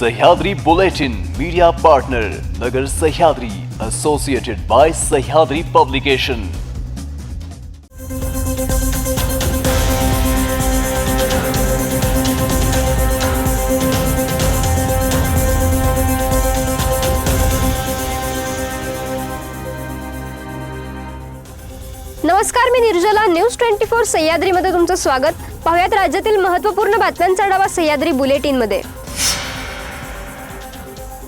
Sahyadri bulletin media partner नगर Sahyadri associated bye Sahyadri publication. नमस्कार, मी निर्जला। News 24 सह्याद्रीमध्ये तुमचं स्वागत। पाहुयात राज्यातील महत्त्वपूर्ण बातम्यांचा आढावा सह्याद्री बुलेटिनमध्ये।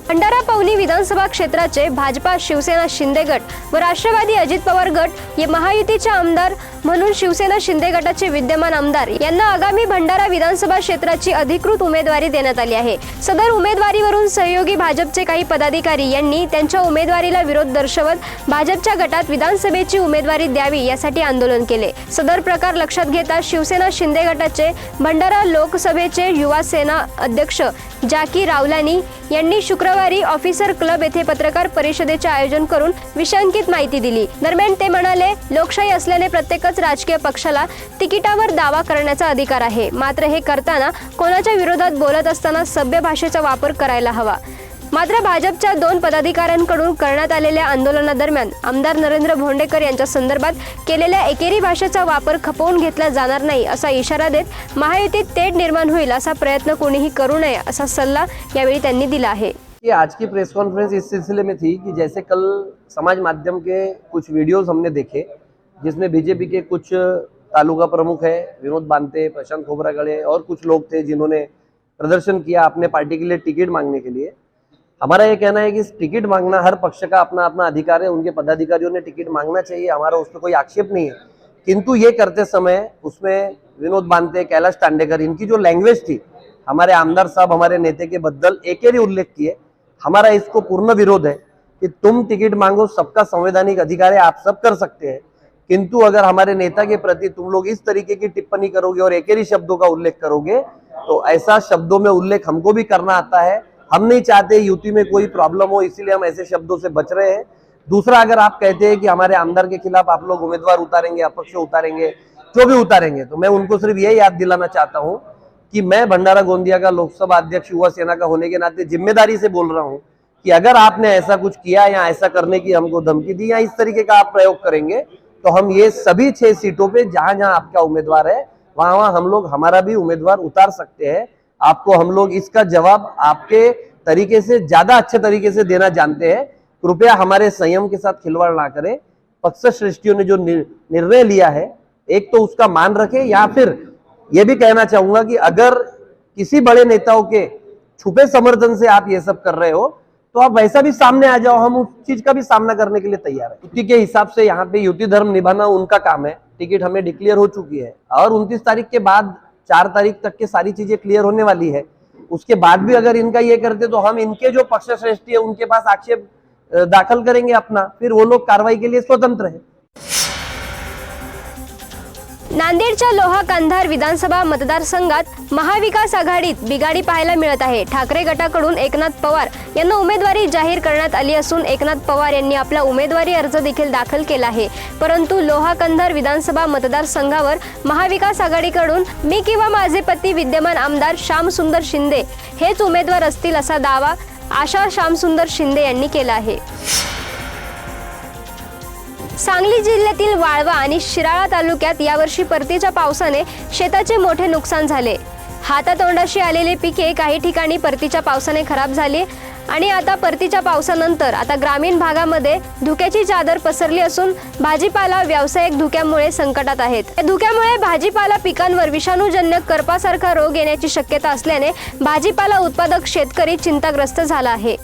भंडारा पवनी विधानसभा क्षेत्राचे भाजपा, शिवसेना, शिंदे गट व राष्ट्रवादी अजित पवार गट या महायुतीचे आमदार म्हणून शिवसेना शिंदे गटाचे विद्यमान आमदार यांना आगामी भंडारा विधानसभा क्षेत्राची अधिकृत उमेदवारी देण्यात आली आहे। सदर उमेदवारीवरून सहयोगी भाजपचे काही पदाधिकारी यांनी त्यांच्या उमेदवारीला विरोध दर्शवत भाजपच्या गटात विधानसभेची उमेदवारी द्यावी यासाठी आंदोलन केले। सदर प्रकार लक्षात घेता शिवसेना शिंदे गटाचे भंडारा लोकसभेचे युवा सेना अध्यक्ष जाकी रावलानी यांनी शुक्रवारी ऑफिसर क्लब येथे पत्रकार परिषदेचे आयोजन करून विशंकित माहिती दिली। दरम्यान ते म्हणाले, लोकशाही असल्याने प्रत्येकच राजकीय पक्षाला तिकिटावर दावा करण्याचा अधिकार आहे, मात्र हे करताना कोणाच्या विरोधात बोलत असताना सभ्य भाषेचा वापर करायला हवा। मात्र भाजपच्या 2 पदाधिकाऱ्यांकडून करण्यात आलेल्या आंदोलनादरम्यान आमदार नरेंद्र भोंडेकर यांच्या संदर्भात केलेल्या एकेरी भाषेचा वापर खपवून घेतला जाणार नाही असा इशारा देत महायुतीत तेढ निर्माण होईल असा प्रयत्न कोणीही करू नये असा सल्ला यावेळी त्यांनी दिला है। आज की प्रेस कॉन्फ्रेंस इस सिलसिले में थी कि जैसे कल समाज माध्यम के कुछ वीडियोस हमने देखे जिसमें बीजेपी के कुछ तालुका प्रमुख है विनोद बांते, प्रशांत खोबरागड़े और कुछ लोग थे जिन्होंने प्रदर्शन किया अपने पार्टी के लिए टिकट मांगने के लिए। हमारा ये कहना है कि टिकट मांगना हर पक्ष का अपना अपना अधिकार है, उनके पदाधिकारियों ने टिकट मांगना चाहिए, हमारा उस पर कोई आक्षेप नहीं है। किंतु ये करते समय उसमें विनोद बांते, कैलाश तांडेकर, इनकी जो लैंग्वेज थी हमारे आमदार साहब हमारे नेता के बदल एकेरी उल्लेख किए। हमारा इसको पूर्ण विरोध है कि तुम टिकट मांगो, सबका संवैधानिक अधिकार है, आप सब कर सकते हैं, किंतु अगर हमारे नेता के प्रति तुम लोग इस तरीके की टिप्पणी करोगे और एकेरी शब्दों का उल्लेख करोगे तो ऐसा शब्दों में उल्लेख हमको भी करना आता है। हम नहीं चाहते यूपी में कोई प्रॉब्लम हो, इसीलिए हम ऐसे शब्दों से बच रहे हैं। दूसरा, अगर आप कहते हैं कि हमारे आमदार के खिलाफ आप लोग उम्मीदवार उतारेंगे, अपक्ष उतारेंगे, जो भी उतारेंगे, तो मैं उनको सिर्फ ये याद दिलाना चाहता हूँ कि मैं भंडारा गोंदिया का लोकसभा अध्यक्ष युवा सेना का होने के नाते जिम्मेदारी से बोल रहा हूँ कि अगर आपने ऐसा कुछ किया या ऐसा करने की हमको धमकी दी या इस तरीके का आप प्रयोग करेंगे तो हम ये सभी 6 सीटों पे जहां जहां आपका उम्मीदवार है वहां वहां हम लोग हमारा भी उम्मीदवार उतार सकते हैं। आपको हम लोग इसका जवाब आपके तरीके से ज्यादा अच्छे तरीके से देना जानते हैं। कृपया हमारे संयम के साथ खिलवाड़ ना करें। पक्ष श्रेष्ठियों ने जो निर्णय लिया है एक तो उसका मान रखें, या फिर ये भी कहना चाहूंगा कि अगर किसी बड़े नेताओं के छुपे समर्थन से आप ये सब कर रहे हो तो आप वैसा भी सामने आ जाओ, हम उस चीज का भी सामना करने के लिए तैयार है। युति के हिसाब से यहाँ पे युति धर्म निभाना उनका काम है। टिकट हमें डिक्लेयर हो चुकी है और 29 तारीख के बाद 4 तारीख तक के सारी चीजें क्लियर होने वाली है। उसके बाद भी अगर इनका ये करते तो हम इनके जो पक्ष श्रेष्ठी है उनके पास आक्षेप दाखिल करेंगे अपना, फिर वो लोग कार्रवाई के लिए स्वतंत्र है। नांदेडच्या लोहा कंधार विधानसभा मतदारसंघात महाविकास आघाडीत बिघाडी पाहायला मिळत आहे। ठाकरे गटाकडून एकनाथ पवार यांना उमेदवारी जाहीर करण्यात आली असून एकनाथ पवार यांनी आपला उमेदवारी अर्ज देखील दाखल केला आहे। परंतु लोहा कंधार विधानसभा मतदारसंघावर महाविकास आघाडीकडून मी किंवा माझे पती विद्यमान आमदार श्यामसुंदर शिंदे हेच उमेदवार असतील असा दावा आशा श्यामसुंदर शिंदे यांनी केला आहे। सांगली जिल्ह्यातील वाळवा आणि शिराळा तालुक्यात यावर्षी परतीच्या पावसाने शेताचे मोठे नुकसान झाले। हातातोंडाशी आलेले पिके काही ठिकाणी परतीच्या पावसाने खराब झाली आणि आता परतीच्या पावसानंतर आता ग्रामीण भागामध्ये धुक्याची चादर पसरली असून भाजीपाला व्यावसायिक धुक्यामुळे संकटात आहेत। या धुक्यामुळे भाजीपाला पिकांवर विषाणूजन्य करपासारखा रोग येण्याची शक्यता असल्याने भाजीपाला उत्पादक शेतकरी चिंताग्रस्त झाला आहे।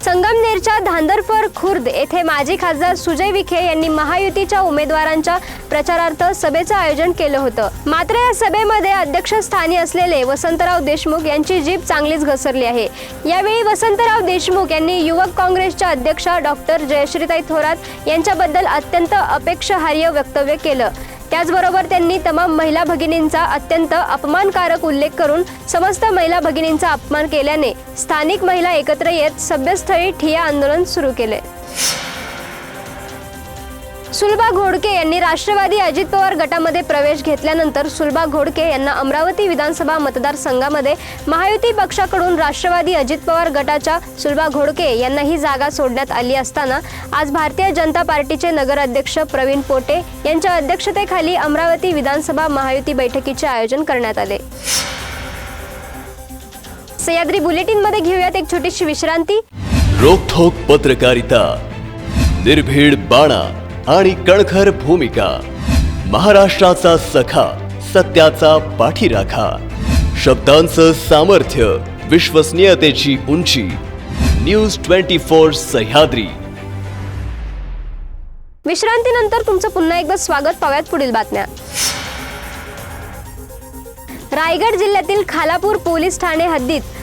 संगमनेरच्या धांदरफर खुर्द येथे माजी खासदार सुजय विखे यांनी महायुतीच्या उमेदवारांच्या प्रचारार्थ सभेचं आयोजन केलं होतं। मात्र या सभेमध्ये अध्यक्षस्थानी असलेले वसंतराव देशमुख यांची जीभ चांगलीच घसरली आहे। यावेळी वसंतराव देशमुख यांनी युवक काँग्रेसच्या अध्यक्षा डॉक्टर जयश्रीताई थोरात यांच्याबद्दल अत्यंत अपेक्षाहार्य वक्तव्य केलं। त्याचबरोबर त्यांनी तमाम महिला भगिनींचा अत्यंत अपमानकारक उल्लेख करून समस्त महिला भगिनींचा अपमान केल्याने स्थानिक महिला एकत्र येत सभ्यस्थळी ठिय्या आंदोलन सुरू केले। सुलभा घोडके यांनी राष्ट्रवादी अजित पवार गटामध्ये प्रवेश घेतल्यानंतर सुलभा घोडके यांना अमरावती विधानसभा मतदारसंघामध्ये महायुती पक्षाकडून राष्ट्रवादी अजित पवार गटाच्या सुलभा घोडके यांना ही जागा सोडण्यात आली असताना आज भारतीय जनता पार्टीचे नगराध्यक्ष प्रवीण पोटे यांच्या अध्यक्षतेखाली अमरावती विधानसभा महायुती बैठकीचे आयोजन करण्यात आले। सह्याद्री बुलेटिन मध्ये घेऊयात एक छोटीशी विश्रांती। रोखोक पत्रकारिता, निर्भीड बाणा आणि कणखर भूमिका, महाराष्ट्राचा सखा, सत्याचा पाठीराखा, शब्दांचं सामर्थ्य, विश्वसनीयतेची उंची, न्यूज 24 सह्याद्री। विश्रांतीनंतर तुमचं पुन्हा एकदा स्वागत। पाहूयात पुढील बातम्या। रायगड जिल्ह्यातील खालापूर पोलीस ठाणे हद्दीत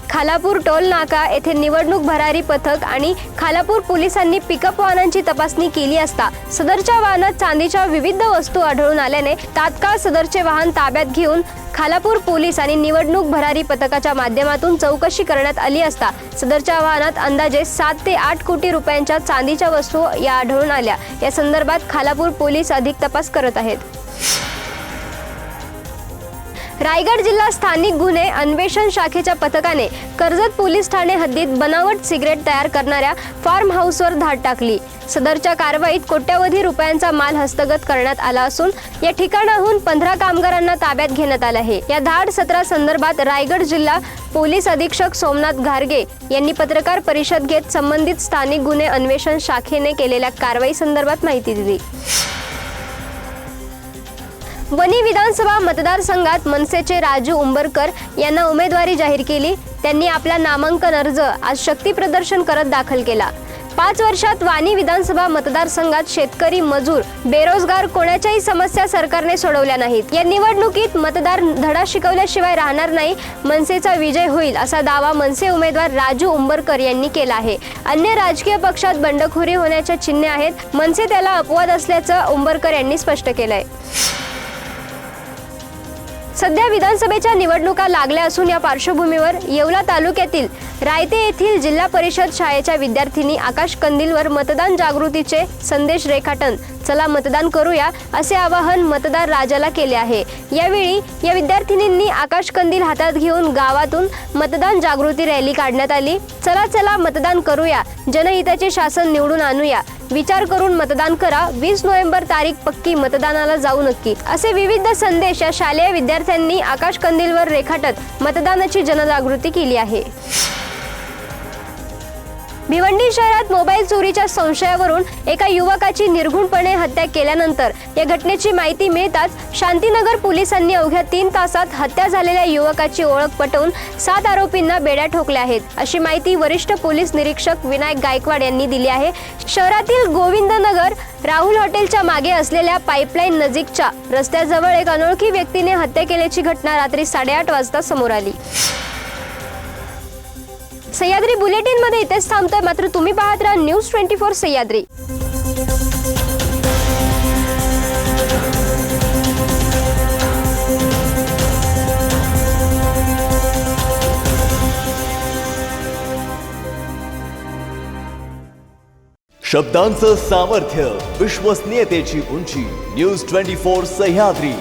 खालापूर टोल नाका येथे निवडणूक भरारी पथक आणि खालापूर पोलिसांनी पिकअप वाहनांची तपासणी केली असता सदरच्या वाहनात चांदीच्या विविध वस्तू आढळून आल्याने तात्काळ सदरचे वाहन ताब्यात घेऊन खालापूर पोलीस आणि निवडणूक भरारी पथकाच्या माध्यमातून चौकशी करण्यात आली असता सदरच्या वाहनात अंदाजे 7 ते 8 कोटी रुपयांच्या चांदीच्या वस्तू या आढळून आल्या। या संदर्भात खालापूर पोलीस अधिक तपास करत आहेत। रायगड जिल्हा स्थानिक गुन्हे अन्वेषण शाखेच्या पथकाने कर्जत पोलीस ठाणे हद्दीत बनावट सिगरेट तयार करणाऱ्या फार्म हाऊसवर धाड टाकली। सदरच्या कारवाईत कोट्यवधी रुपयांचा माल हस्तगत करण्यात आला असून या ठिकाणाहून 15 कामगारांना ताब्यात घेण्यात आले आहे। या धाड सत्रा संदर्भात रायगड जिल्हा पोलीस अधीक्षक सोमनाथ घारगे यांनी पत्रकार परिषद घेत संबंधित स्थानिक गुन्हे अन्वेषण शाखेने केलेल्या कारवाई संदर्भात माहिती दिली। वणी विधानसभा मतदारसंघात मनसेचे राजू उंबरकर यांना उमेदवारी जाहीर केली। त्यांनी आपला नामांकन अर्ज आज शक्ती प्रदर्शन करत दाखल केला। 5 वर्षात वाणी विधानसभा मतदारसंघात शेतकरी, मजूर, बेरोजगार कोणाच्याही समस्या सरकारने सोडवल्या नाहीत। या निवडणुकीत मतदार धडा शिकवल्याशिवाय राहणार नाही, मनसेचा विजय होईल असा दावा मनसे उमेदवार राजू उंबरकर यांनी केला आहे। अन्य राजकीय पक्षात बंडखोरी होण्याच्या चिन्हे आहेत, मनसे त्याला अपवाद असल्याचं उंबरकर यांनी स्पष्ट केलंय। सध्या विधानसभेच्या निवडणुका लागल्या असून या पार्श्वभूमीवर येवला तालुक्यातील रायते येथील जिल्हा परिषद शाळेच्या विद्यार्थिनी आकाश कंदीलवर मतदान जागृतीचे संदेश रेखाटन चला मतदान करूया असे आवाहन मतदार राजाला केले आहे। यावेळी या विद्यार्थिनींनी आकाश कंदील हातात घेऊन गावातून मतदान जागृती रॅली काढण्यात आली। चला चला मतदान करूया, जनहिताचे शासन निवडून आणूया, विचार करून मतदान करा, 20 नोव्हेंबर तारीख पक्की, मतदानाला जाऊ नक्की असे विविध संदेश या शालेय विद्यार्थ्यांनी आकाश कंदीलवर रेखाटत मतदानाची जनजागृती केली आहे। भिवंडी शहरात मोबाईल चोरीच्या संशयावरून एका युवकाची निर्घृणपणे हत्या केल्यानंतर या घटनेची माहिती मिळताच शांतीनगर पोलिसांनी अवघ्या 3 तासात हत्या झालेल्या युवकाची ओळख पटवून 7 आरोपींना बेड्या ठोकल्या आहेत, अशी माहिती वरिष्ठ पोलीस निरीक्षक विनायक गायकवाड यांनी दिली आहे। शहरातील गोविंदनगर राहुल हॉटेलच्या मागे असलेल्या पाईपलाईन नजीकच्या रस्त्याजवळ एक अनोळखी व्यक्तीने हत्या केल्याची घटना रात्री 8:30 वाजता समोर आली। सह्याद्री बुलेटिन मध्ये इथेच थांबतोय, मात्र तुम्ही पाहत राहा न्यूज 24 सह्याद्री। शब्दांचं सामर्थ्य, विश्वसनीयतेची उंची, न्यूज 24 सह्याद्री।